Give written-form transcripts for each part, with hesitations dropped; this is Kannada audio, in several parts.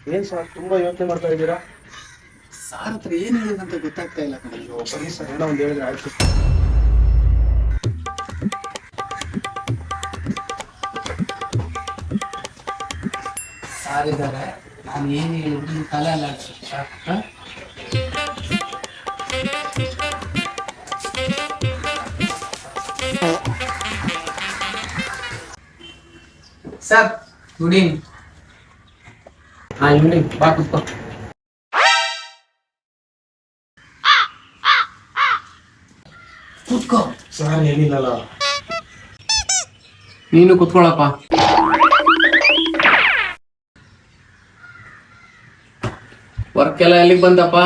ಏನ್ ಸರ್ ತುಂಬಾ ಯೋಚನೆ ಮಾಡ್ತಾ ಇದ್ದೀರಾ? ಸಾರ್ ಹತ್ರ ಏನ್ ಹೇಳಿದಂತ ಗೊತ್ತಾಗ್ತಾ ಇಲ್ಲ ಕಣೆ. ಬನ್ನಿ ಸರ್, ಏನೋ ಒಂದು ಹೇಳಿದ್ರೆ ಆಯ್ತು. ಸಾರ್ ಇದ್ದಾರೆ, ನಾನು ಏನ್ ಹೇಳಿದ್ರು ತಲೆ ಅಲ್ಲಾಡ್ಸ. Sir good evening. ಈವ್ನಿಂಗ್ ಬಾ ಕೂತ್ಕೋ. ಕೂತ್ಕೋ. ಸರ್ ಏನಿಲ್ಲಲ್ಲ. ನೀನು ಕೂತ್ಕೊಳ್ಳಪ್ಪ. ವರ್ಕ್ ಎಲ್ಲ ಎಲ್ಲಿಗೆ ಬಂದಪ್ಪ?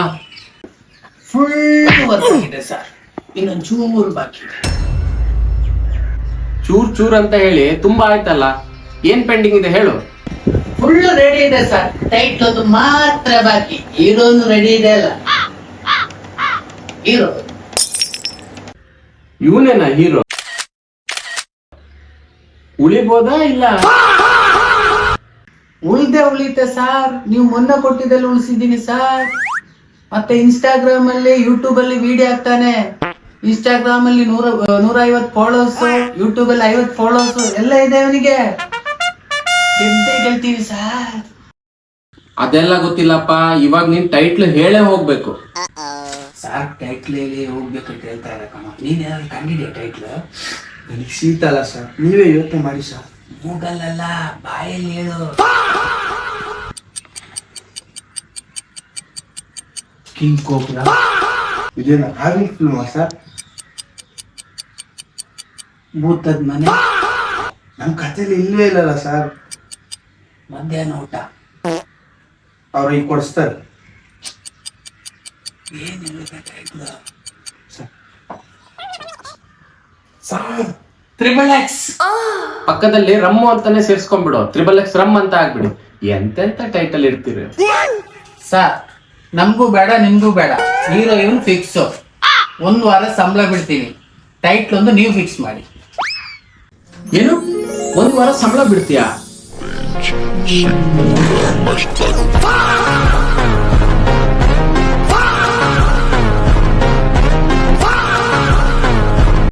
ಫುಲ್ ವರ್ಕ್ ಆಗಿದೆ ಸರ್, ಇನ್ನೊಂದು ಚೂರು ಬಾಕಿ ಇದೆ. ಚೂರ್ ಚೂರ್ ಅಂತ ಹೇಳಿ ತುಂಬಾ ಆಯ್ತಲ್ಲ, ಏನ್ ಪೆಂಡಿಂಗ್ ಇದೆ ಹೇಳು. ಫುಲ್ ರೆಡಿ ಇದೆ ಸರ್, ಟೈಟ್ಲ್ ಒಂದು ಮಾತ್ರ ಬಾಕಿ. ಹೀರೋನು ರೆಡಿ ಇದೆ ಅಲ್ಲ? Hero ಇವನೇನಾ hero? ಉಳಿಬೋದಾ ಇಲ್ಲ? ಉಳಿತೆ ಸರ್, ನೀವು ಮೊನ್ನೆ ಕೊಟ್ಟಿದ್ದೆಲ್ಲ ಉಳಿಸಿದ್ದೀನಿ ಸರ್. ಮತ್ತೆ ಇನ್ಸ್ಟಾಗ್ರಾಮ್ ಅಲ್ಲಿ ಯೂಟ್ಯೂಬ್ ಅಲ್ಲಿ ವಿಡಿಯೋ ಹಾಕ್ತಾನೆ. ಇನ್ಸ್ಟಾಗ್ರಾಮ್ ಅಲ್ಲಿ 150 ಫಾಲೋವರ್ಸ್, ಯೂಟ್ಯೂಬ್ ಅಲ್ಲಿ 50 ಫಾಲೋವರ್ಸ್ ಎಲ್ಲ ಇದೆ ಅವನಿಗೆ. ಗೆಲ್ತೀವಿ ಸರ್. ಅದೆಲ್ಲ ಗೊತ್ತಿಲ್ಲಪ್ಪ, ಇವಾಗ ನೀನ್ ಟೈಟ್ಲ್ ಹೇಳೇ ಹೋಗ್ಬೇಕು. ಸರ್ ಟೈಟ್ಲ್ ಹೇಳಿ ಹೋಗ್ಬೇಕಂತ ಹೇಳ್ತಾ ಇಲ್ಲ ಕಣ. ನೀನ್ ಏನಾದ್ರು ಕಂಡಿದ್ಯಾ ಟೈಟ್ಲ್? ನನಗೆ ಶೀತ ಅಲ್ಲ ಸರ್, ನೀವೇ ಯೋಚನೆ ಮಾಡಿ ಸರ್. ಮೂಗಲ್ಲ, ಬಾಯಲ್ಲಿ ಹೇಳು. King cobra. ಇದೇನ ಹಾವಿನ ಫಿಲ್ಮ್ ಸರ್? ಭೂತದ ಮನೆ. ನಮ್ಮ ಕಥೆಯಲ್ಲಿ ಇಲ್ವೇ ಇಲ್ಲಲ್ಲ ಸರ್. ಮಧ್ಯಾಹ್ನ ಊಟ ಅವ್ರ ಈಗ ಕೊಡಿಸ್ತಾರೆ. ಏನಿಲ್ಲ ಟೈಟ್ಲ್ ಸರ್. XXX. ಪಕ್ಕದಲ್ಲಿ ರಮ್ಮು ಅಂತಾನೆ ಸೇರ್ಸ್ಕೊಂಡ್ಬಿಡು, XXX ರಮ್ ಅಂತ ಆಗ್ಬಿಡಿ. ಎಂತೆಂತ ಟೈಟಲ್ ಇಡ್ತೀರಿ ಸರ್. ನಮಗೂ ಬೇಡ ನಿಮ್ಗೂ ಬೇಡ, ಹೀರೋ ಇವನ್ ಫಿಕ್ಸ್. 1 ವಾರ ಸಂಬಳ ಬಿಡ್ತೀನಿ, ಟೈಟ್ಲ್ ಒಂದು ನೀವು ಫಿಕ್ಸ್ ಮಾಡಿ. ಏನು 1 ವಾರ ಸಂಬಳ ಬಿಡ್ತೀಯಾ?